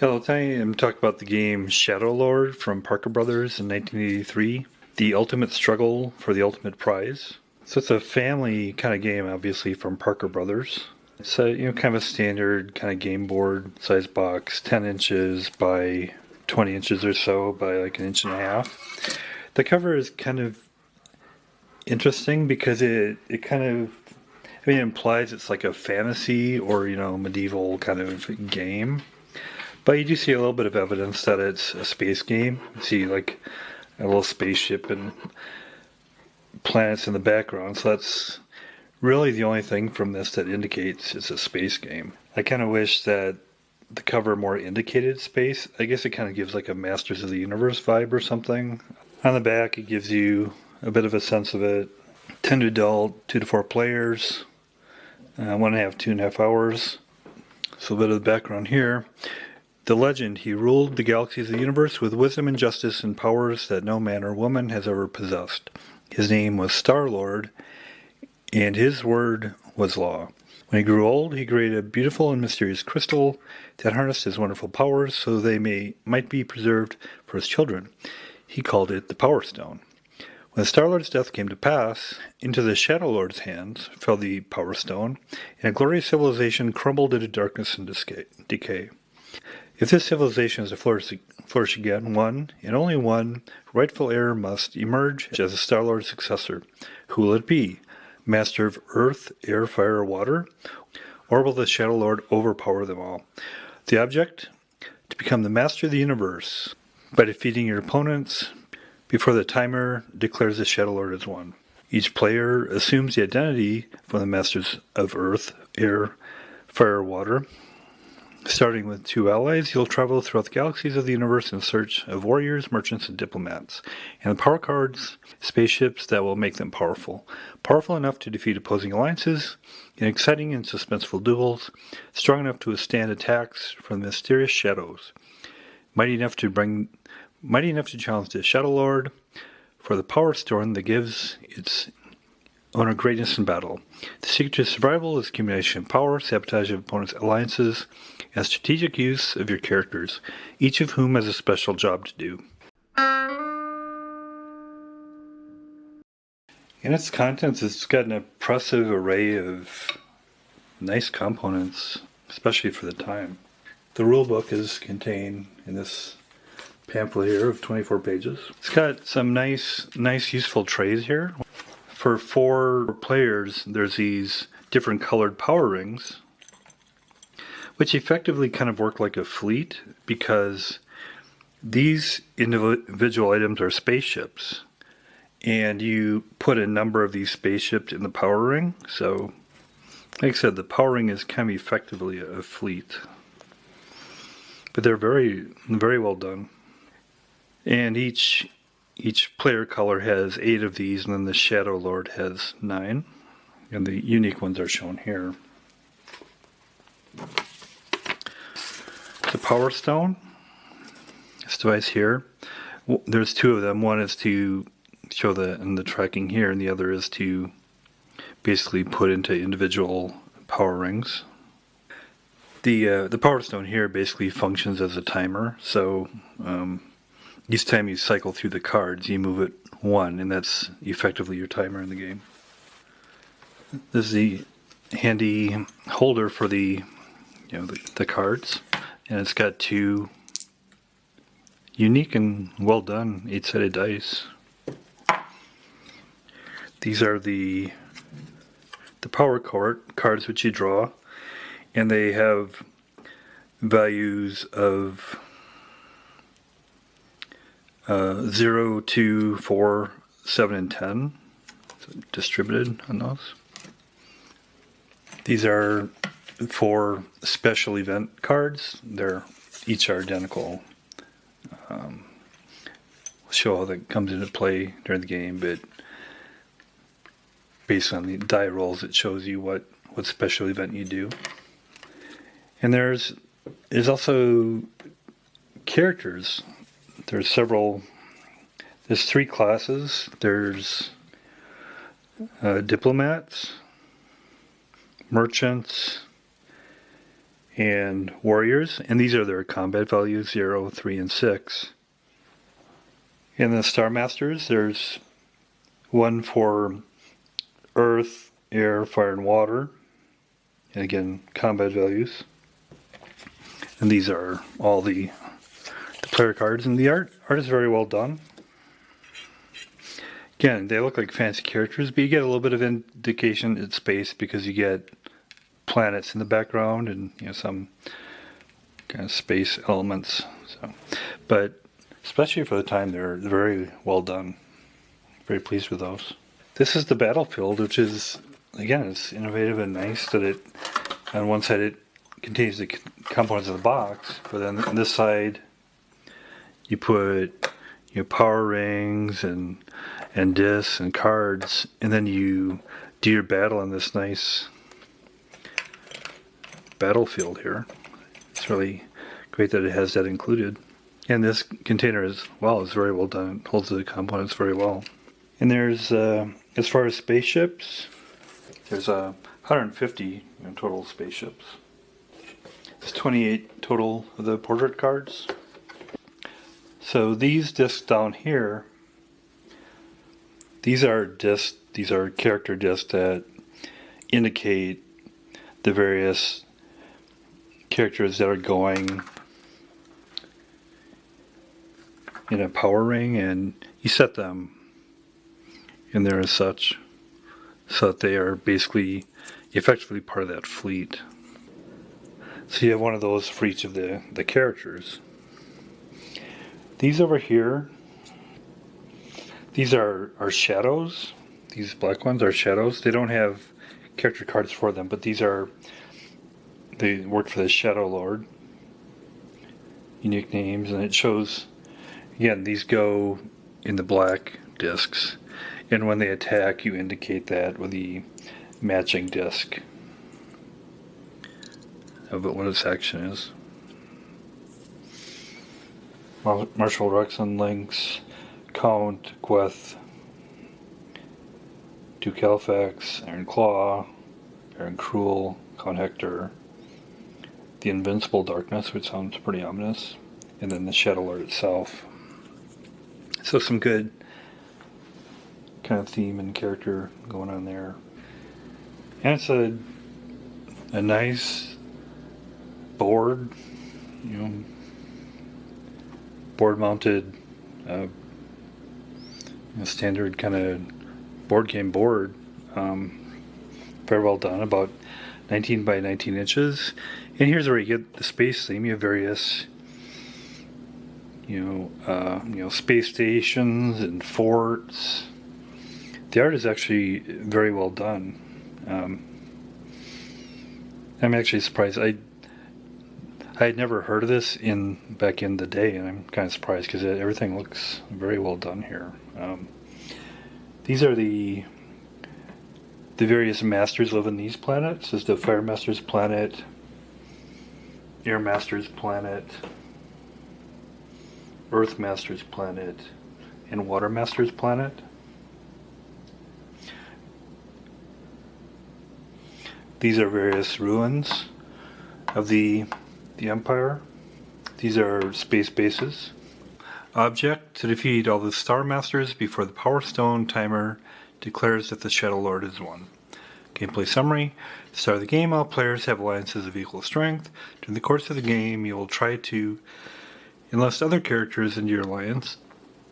Hello, today I'm talking about the game Shadowlord from Parker Brothers in 1983. The ultimate struggle for the ultimate prize. So it's a family kind of game, obviously, from Parker Brothers. It's a kind of a standard kind of game board size box, 10 inches by 20 inches or so by like an inch and a half. The cover is kind of interesting because it kind of, it implies it's like a fantasy or medieval kind of game. But you do see a little bit of evidence that it's a space game. You see like a little spaceship and planets in the background. So that's really the only thing from this that indicates it's a space game. I kind of wish that the cover more indicated space. I guess it kind of gives like a Masters of the Universe vibe or something. On the back it gives you a bit of a sense of it. 10 to adult, 2 to 4 players, 1.5, 2.5 hours. So a bit of the background here. The legend, he ruled the galaxies of the universe with wisdom and justice and powers that no man or woman has ever possessed. His name was Star-Lord, and his word was law. When he grew old, he created a beautiful and mysterious crystal that harnessed his wonderful powers so they might be preserved for his children. He called it the Power Stone. When Star-Lord's death came to pass, into the Shadowlord's hands fell the Power Stone, and a glorious civilization crumbled into darkness and decay. If this civilization is to flourish again, one, and only one, rightful heir must emerge as a Star-Lord successor. Who will it be? Master of Earth, Air, Fire, Water? Or will the Shadowlord overpower them all? The object? To become the master of the universe by defeating your opponents before the timer declares the Shadowlord as won. Each player assumes the identity from the Masters of Earth, Air, Fire, Water. Starting with 2 allies, you'll travel throughout the galaxies of the universe in search of warriors, merchants, and diplomats. And the power cards, spaceships that will make them powerful. Powerful enough to defeat opposing alliances in exciting and suspenseful duels. Strong enough to withstand attacks from the mysterious shadows. Mighty enough to challenge the Shadowlord for the power stone that gives its owner greatness in battle. The secret to survival is accumulation of power, sabotage of opponents' alliances, and strategic use of your characters, each of whom has a special job to do. In its contents, it's got an impressive array of nice components, especially for the time. The rulebook is contained in this pamphlet here of 24 pages. It's got some nice useful trays here. For 4 players, there's these different colored power rings, which effectively kind of work like a fleet because these individual items are spaceships, and you put a number of these spaceships in the power ring. So, like I said, the power ring is kind of effectively a fleet, but they're very, very well done. And each player color has 8 of these, and then the Shadowlord has 9. And the unique ones are shown here. The Power Stone, this device here, there's 2 of them. One is to show the tracking here, and the other is to basically put into individual power rings. The Power Stone here basically functions as a timer, so each time you cycle through the cards, you move it 1, and that's effectively your timer in the game. This is the handy holder for the cards, and it's got 2 unique and well done 8-sided dice. These are the power cards which you draw, and they have values of 0, 2, 4, 7, and 10, so distributed on those. These are 4 special event cards. Each are identical. We'll show how that comes into play during the game, but based on the die rolls, it shows you what special event you do. And there's also characters. There's 3 classes. There's diplomats, merchants, and warriors, and these are their combat values, 0, 3, and 6. In the Star Masters, there's one for earth, air, fire, and water, and again, combat values. And these are all the player cards, and the art is very well done. Again, they look like fancy characters, but you get a little bit of indication it's space because you get planets in the background and some kind of space elements. So, but especially for the time, they're very well done. Very pleased with those. This is the battlefield, which is, again, it's innovative and nice that it, on one side it contains the components of the box, but then on this side you put power rings and discs and cards, and then you do your battle on this nice battlefield here. It's really great that it has that included. And this container as well is very well done. It holds the components very well. And there's, as far as spaceships, there's 150 total spaceships. There's 28 total of the portrait cards. So these discs down here, these are character discs that indicate the various characters that are going in a power ring, and you set them in there as such so that they are basically effectively part of that fleet. So you have one of those for each of the characters. These over here, these are shadows. These black ones are shadows. They don't have character cards for them, but they work for the Shadowlord. Unique names, and it shows, again, these go in the black discs, and when they attack you indicate that with the matching disc of what its action is. Marshal Rexon, Lynx, Count, Gweth, Duke Halifax, Iron Claw, Baron Cruel, Count Hector, the Invincible Darkness, which sounds pretty ominous, and then the Shadowlord itself. So some good kind of theme and character going on there. And it's a nice board, board mounted, standard kind of board game board. Very well done, about 19 by 19 inches. And here's where you get the space theme. You have various, space stations and forts. The art is actually very well done. I'm actually surprised. I had never heard of this back in the day, and I'm kind of surprised because everything looks very well done here. These are the various masters live in these planets. This is the Fire Master's planet, Air Master's planet, Earth Master's planet, and Water Master's planet. These are various ruins of the Empire. These are space bases. Object: to defeat all the Star Masters before the Power Stone timer declares that the Shadowlord is won. Gameplay summary: at the start of the game, all players have alliances of equal strength. During the course of the game, you will try to enlist other characters into your alliance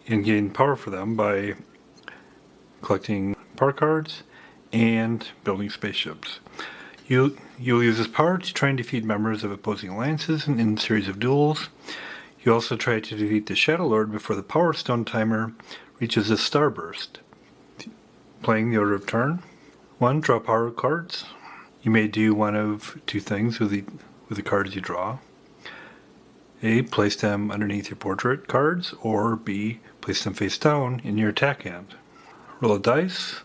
and gain power for them by collecting power cards and building spaceships. You'll use this power to try and defeat members of opposing alliances in a series of duels. You also try to defeat the Shadowlord before the Power Stone timer reaches a starburst. Playing the order of turn: 1. Draw power cards. You may do one of two things with the cards you draw. A. Place them underneath your portrait cards, or B. Place them face down in your attack hand. Roll a dice.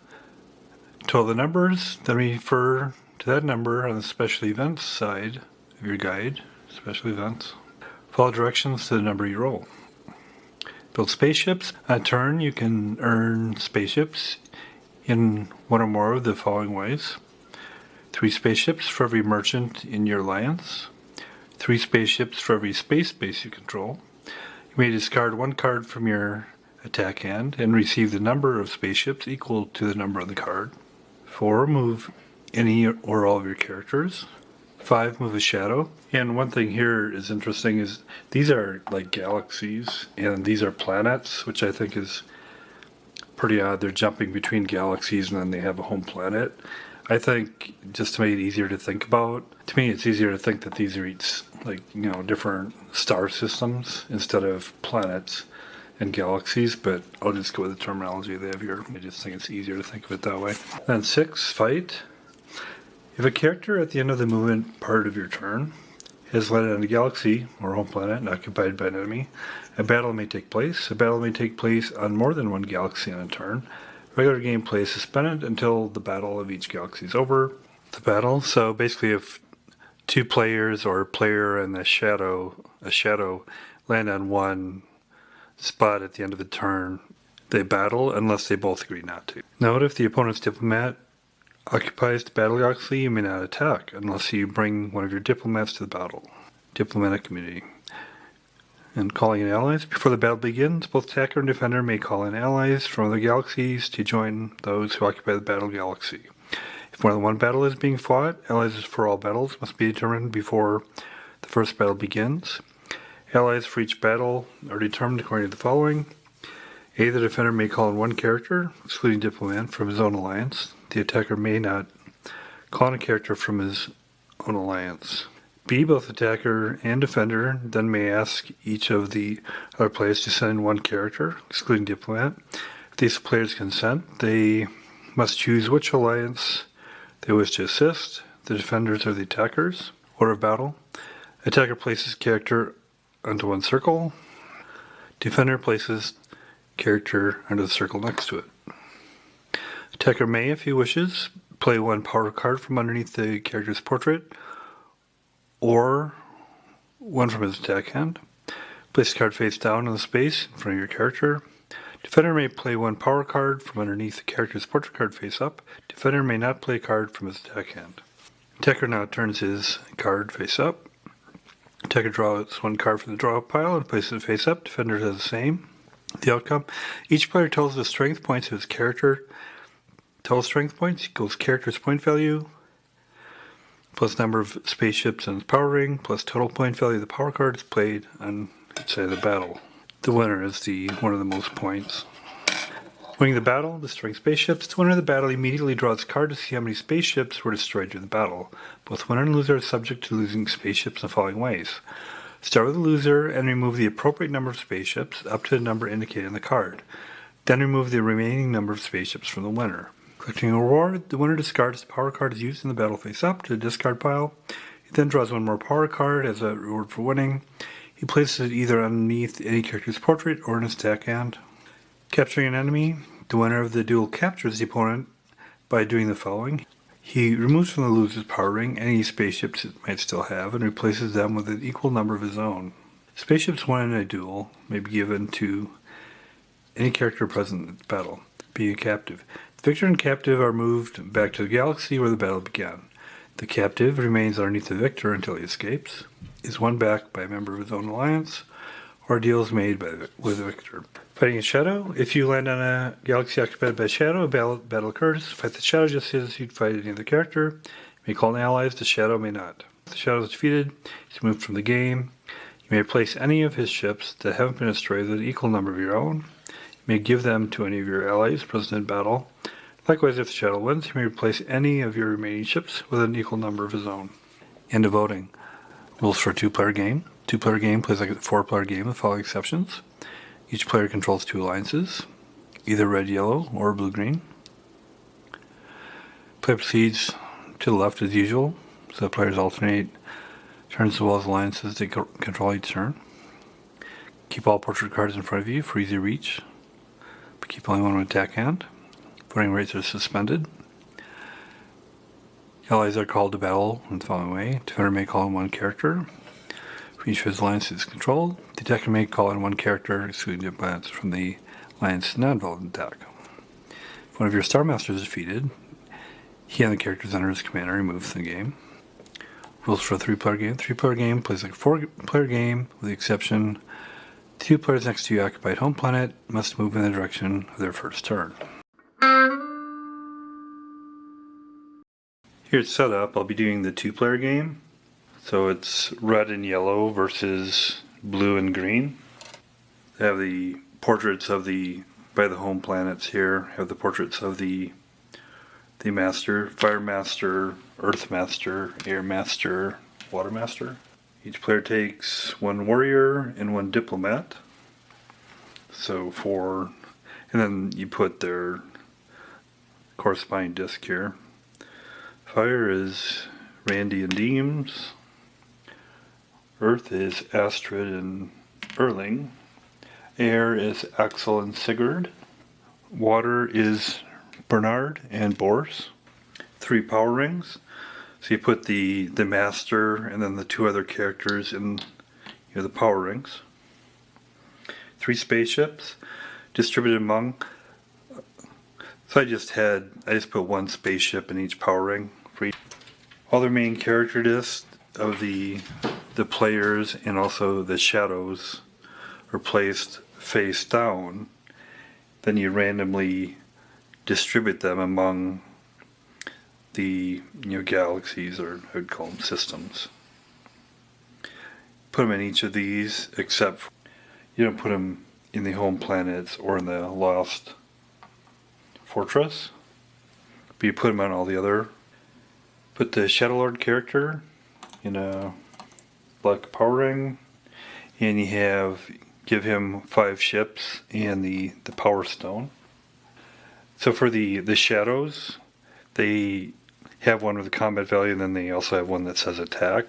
Total the numbers, then refer to that number on the special events side of your guide. Special events. Follow directions to the number you roll. Build spaceships. On a turn, you can earn spaceships in one or more of the following ways: 3 spaceships for every merchant in your alliance, 3 spaceships for every space base you control. You may discard 1 card from your attack hand and receive the number of spaceships equal to the number on the card. 4, move any or all of your characters. 5, move a shadow. And one thing here is interesting is these are like galaxies and these are planets, which I think is pretty odd. They're jumping between galaxies and then they have a home planet. I think just to make it easier to think about, to me it's easier to think that these are each different star systems instead of planets and galaxies, but I'll just go with the terminology they have here. I just think it's easier to think of it that way. Then 6, fight. If a character at the end of the movement part of your turn has landed on a galaxy or home planet and occupied by an enemy, a battle may take place. A battle may take place on more than one galaxy on a turn. Regular gameplay is suspended until the battle of each galaxy is over. The battle, so basically if 2 players or a player and a shadow land on one spot at the end of the turn, they battle unless they both agree not to. Note, if the opponent's diplomat occupies the battle galaxy, you may not attack unless you bring one of your diplomats to the battle. Diplomatic community. And calling in allies. Before the battle begins, both attacker and defender may call in allies from other galaxies to join those who occupy the battle galaxy. If more than one battle is being fought, allies for all battles must be determined before the first battle begins. Allies for each battle are determined according to the following. A, the defender may call in one character, excluding diplomat, from his own alliance. The attacker may not call in a character from his own alliance. B, both attacker and defender then may ask each of the other players to send in one character, excluding diplomat. If these players consent, they must choose which alliance they wish to assist, the defenders or the attackers. Order of battle. Attacker places character onto one circle. Defender places character under the circle next to it. Attacker may, if he wishes, play 1 power card from underneath the character's portrait, or 1 from his attack hand. Place the card face down in the space in front of your character. Defender may play 1 power card from underneath the character's portrait card face up. Defender may not play a card from his attack hand. Attacker now turns his card face up. Attacker draws 1 card from the draw pile and places it face up. Defender does the same. The outcome: each player tells the strength points of his character. Total strength points equals character's point value plus number of spaceships in its power ring plus total point value of the power cards played on each side of the battle. The winner is the one of the most points. Winning the battle, destroying spaceships. The winner of the battle immediately draws a card to see how many spaceships were destroyed during the battle. Both winner and loser are subject to losing spaceships in the following ways. Start with the loser and remove the appropriate number of spaceships up to the number indicated on the card. Then remove the remaining number of spaceships from the winner. Collecting a reward, the winner discards the power card used in the battle face up to the discard pile. He then draws 1 more power card as a reward for winning. He places it either underneath any character's portrait or in his attack hand. Capturing an enemy, the winner of the duel captures the opponent by doing the following. He removes from the loser's power ring any spaceships it might still have and replaces them with an equal number of his own. Spaceships won in a duel may be given to any character present in the battle, being a captive. The victor and captive are moved back to the galaxy where the battle began. The captive remains underneath the victor until he escapes, is won back by a member of his own alliance, or a deal is made with the victor. Fighting a shadow. If you land on a galaxy occupied by a shadow, a battle occurs. Fight the shadow just as you'd fight any other character. You may call in allies, the shadow may not. If the shadow is defeated, he's moved from the game. You may place any of his ships that haven't been destroyed with an equal number of your own. You may give them to any of your allies present in battle. Likewise, if the shadow wins, you may replace any of your remaining ships with an equal number of his own. End of voting. Rules for a 2-player game. 2-player game plays like a 4-player game with the following exceptions. Each player controls 2 alliances, either red-yellow or blue-green. Play proceeds to the left as usual, so the players alternate turns as well as alliances they control each turn. Keep all portrait cards in front of you for easy reach, but keep only 1 attack hand. Voting rates are suspended. Allies are called to battle in the following way. Defender may call in 1 character. For each of his alliances controlled, the attacker may call in 1 character, excluding diplomats from the alliance not involved in attack. If one of your Star Masters is defeated, he and the characters under his command are removed from the game. Rules for a 3-player game. 3-player game plays like a 4-player game, with the exception 2 players next to you occupied home planet must move in the direction of their first turn. Here it's set up. I'll be doing the 2-player game. So it's red and yellow versus blue and green. They have the portraits of by the home planets here. Have the portraits of the master, fire master, earth master, air master, water master. Each player takes 1 warrior and 1 diplomat. So and then you put their corresponding disc here. Fire is Randy and Deems. Earth is Astrid and Erling. Air is Axel and Sigurd. Water is Bernard and Boris. 3 power rings. So you put the master and then the 2 other characters in the power rings. 3 spaceships distributed among. So I just put 1 spaceship in each power ring for each. All their main character discs of the players and also the shadows are placed face down. Then you randomly distribute them among the galaxies, or I would call them systems. Put them in each of these, except you don't put them in the home planets or in the Lost Fortress, but you put them on all the other. Put the Shadowlord character in a black power ring, and you give him 5 ships and the power stone. So for the shadows, they have one with a combat value, and then they also have one that says attack.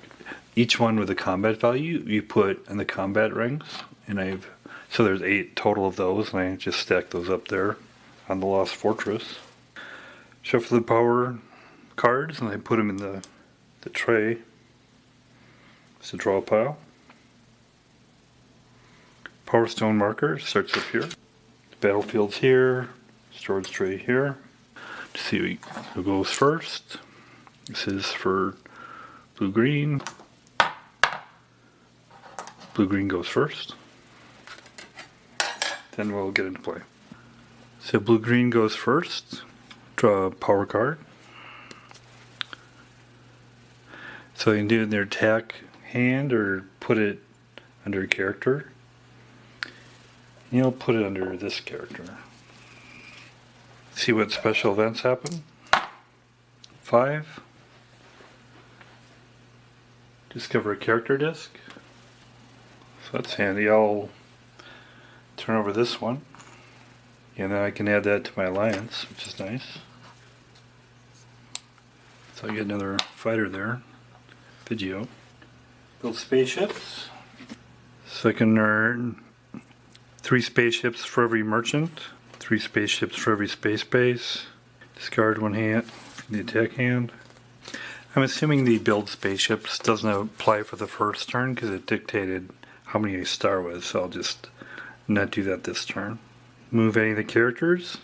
Each one with a combat value you put in the combat rings, and so there's 8 total of those, and I just stacked those up there on the Lost Fortress. Shuffle the power cards, and I put them in the tray. It's a draw pile. Power stone marker starts up here. Battlefield's here. Storage tray here. To see who goes first. This is for blue-green. Blue-green goes first. Then we'll get into play. So blue-green goes first. Draw a power card. So you can do it in their attack hand or put it under a character. You'll put it under this character. See what special events happen. 5. Discover a character disc. So that's handy. I'll turn over this one. And then I can add that to my alliance, which is nice. So I get another fighter there. Video. Build spaceships. So I can earn 3 spaceships for every merchant. 3 spaceships for every space base. Discard 1 hand from the attack hand. I'm assuming the build spaceships doesn't apply for the first turn because it dictated how many I start with, so I'll just not do that this turn. Move any of the characters.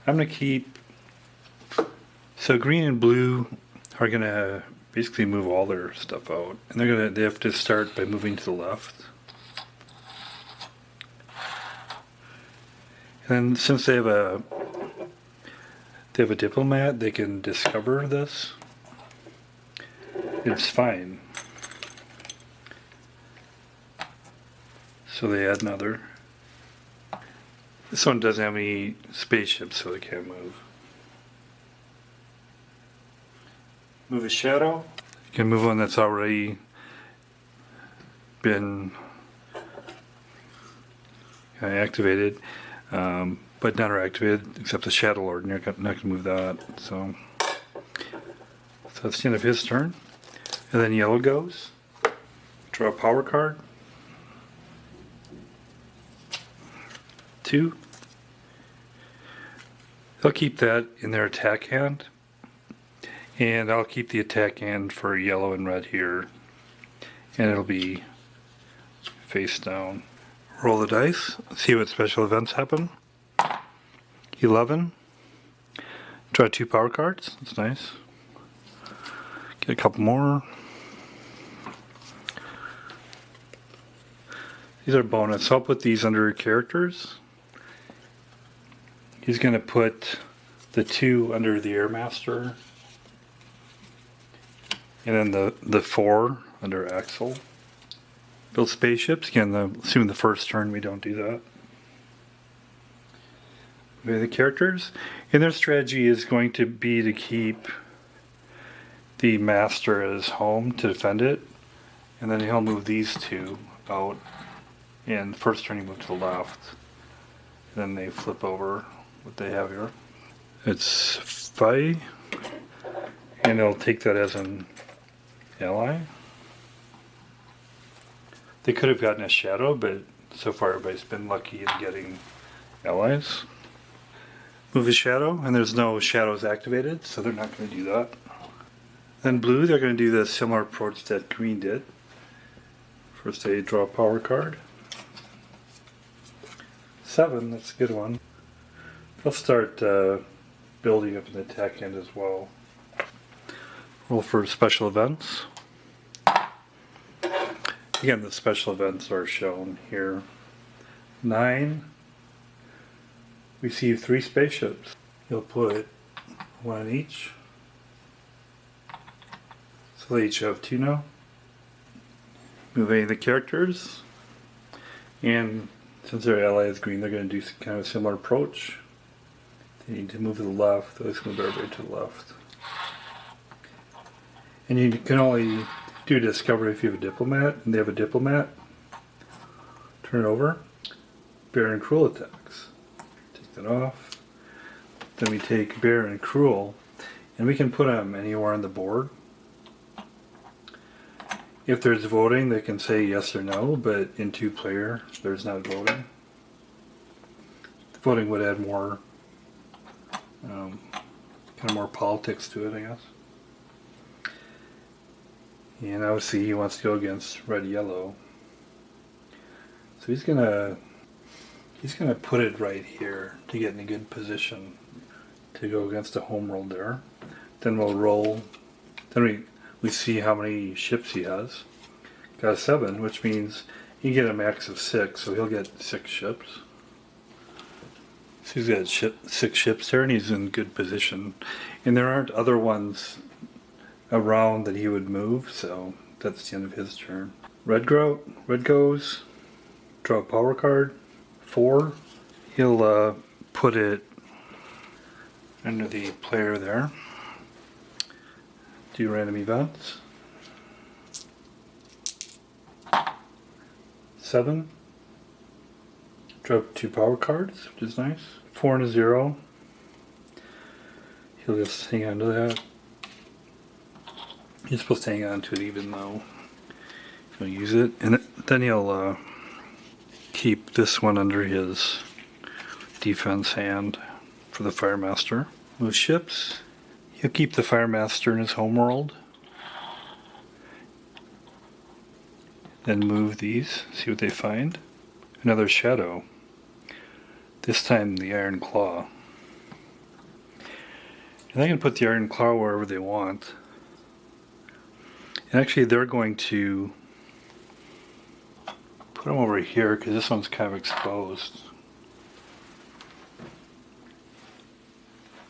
I'm going to keep. So green and blue are going to basically move all their stuff out, and they have to start by moving to the left. And since they have a diplomat, they can discover this. It's fine. So they add another. This one doesn't have any spaceships, so they can't move. Move a shadow. You can move one that's already been activated. But not activated except the Shadowlord, and you're not going to move that. So that's the end of his turn. And then yellow goes. Draw a power card. 2. They'll keep that in their attack hand. And I'll keep the attack hand for yellow and red here. And it'll be face down. Roll the dice. See what special events happen. 11. Draw 2 power cards. That's nice. Get a couple more. These are bonus. So I'll put these under characters. He's going to put the 2 under the Airmaster. And then the 4 under Axle. Build spaceships. Again, assuming the first turn we don't do that. Okay, the characters. And their strategy is going to be to keep the Master as home to defend it. And then he'll move these 2 out. And first turn he moves to the left. And then they flip over what they have here. It's Phi. And they'll take that as an ally. They could have gotten a shadow, but so far everybody's been lucky in getting allies. Move a shadow, and there's no shadows activated, so they're not going to do that. Then blue, they're going to do the similar approach that green did. First they draw a power card. 7, that's a good one. They'll start building up in the attack end as well. Roll for special events. Again, the special events are shown here. 9. Receive 3 spaceships. He'll put 1 in each. So they each have 2 now. Move any of the characters. And since their ally is green, they're going to do kind of a similar approach. They need to move to the left. They'll just move everybody to the left. And you can only do discovery if you have a diplomat, and they have a diplomat. Turn it over. Bear and cruel attacks. Take that off. Then we take bear and cruel, and we can put them anywhere on the board. If there's voting, they can say yes or no, but in 2-player, there's not voting. The voting would add more, kind of more politics to it, I guess. And obviously he wants to go against red-yellow. So he's gonna put it right here to get in a good position to go against a home roll there. Then we'll roll. Then we see how many ships he has. Got a 7, which means he get a max of 6, so he'll get 6 ships. So he's got 6 ships there, and he's in good position. And there aren't other ones around that he would move, so that's the end of his turn. Red goes, draw a power card, 4. He'll put it under the player there. Do random events. 7. Draw 2 power cards, which is nice. 4 and a 0. He'll just hang on to that. He's supposed to hang on to it even though he'll use it. And then he'll keep this one under his defense hand for the Firemaster. Move ships. He'll keep the Firemaster in his homeworld. Then move these, see what they find. Another shadow. This time the Iron Claw. And they can put the Iron Claw wherever they want. And actually they're going to put them over here because this one's kind of exposed.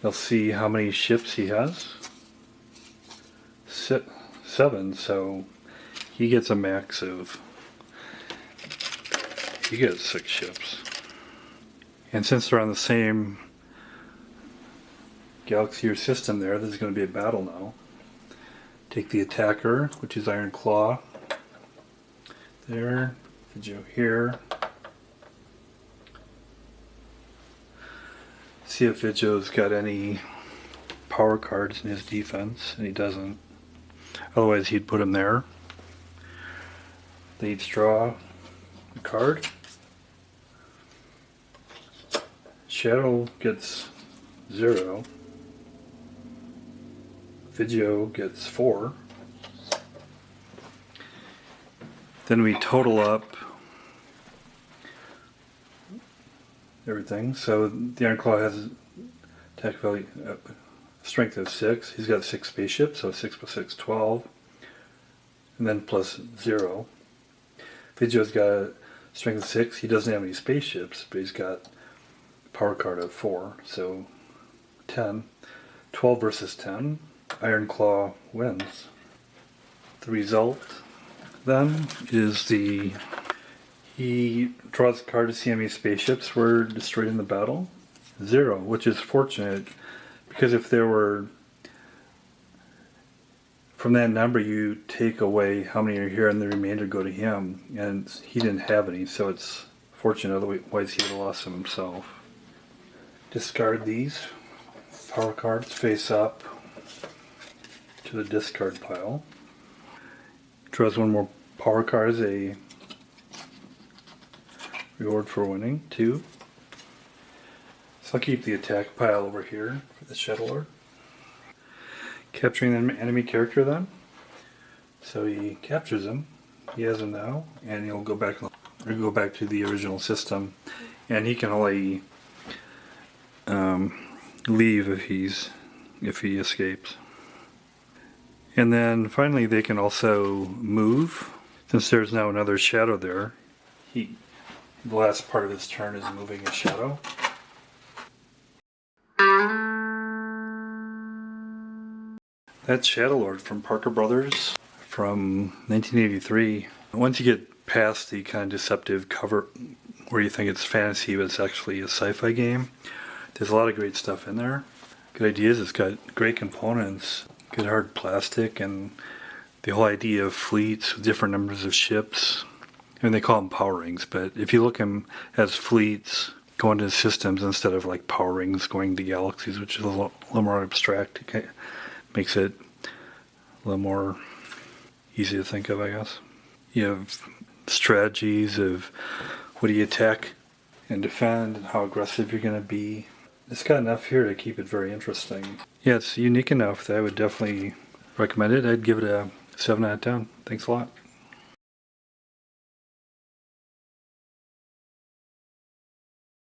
They'll see how many ships he has. 7, so he gets a max of, he gets 6 ships. And since they're on the same galaxy or system there, there's going to be a battle now. Take the attacker, which is Iron Claw. There, Joe here. See if Vidjo's got any power cards in his defense, and he doesn't. Otherwise he'd put him there. They each draw a card. Shadow gets 0. Vidjo gets 4. Then we total up everything. So the Iron Claw has attack value, strength of 6. He's got 6 spaceships, so 6 plus 6, 12. And then plus 0. Vidjo's got a strength 6. He doesn't have any spaceships, but he's got power card of 4, so 10. 12 versus 10. Iron Claw wins. The result then is he draws a card to see how many spaceships were destroyed in the battle. 0, which is fortunate, because if there were, from that number you take away how many are here and the remainder go to him, and he didn't have any, so it's fortunate, otherwise he would have lost them himself. Discard these power cards face up to the discard pile. Draws one more power card as a reward for winning, 2. So I'll keep the attack pile over here for the Shadowlord. Capturing an enemy character then. So he captures him. He has him now, and he'll go back to the original system, and he can only leave if he escapes. And then finally they can also move. Since there's now another shadow there, the last part of his turn is moving a shadow. That's Shadowlord from Parker Brothers from 1983. Once you get past the kind of deceptive cover where you think it's fantasy but it's actually a sci-fi game, there's a lot of great stuff in there. Good ideas. It's got great components, good hard plastic, and the whole idea of fleets with different numbers of ships. And they call them power rings, but if you look at them as fleets going to systems instead of like power rings going to galaxies, which is a little more abstract, it makes it a little more easy to think of, I guess. You have strategies of what do you attack and defend and how aggressive you're going to be. It's got enough here to keep it very interesting. Yeah, it's unique enough that I would definitely recommend it. I'd give it a 7 out of 10. Thanks a lot.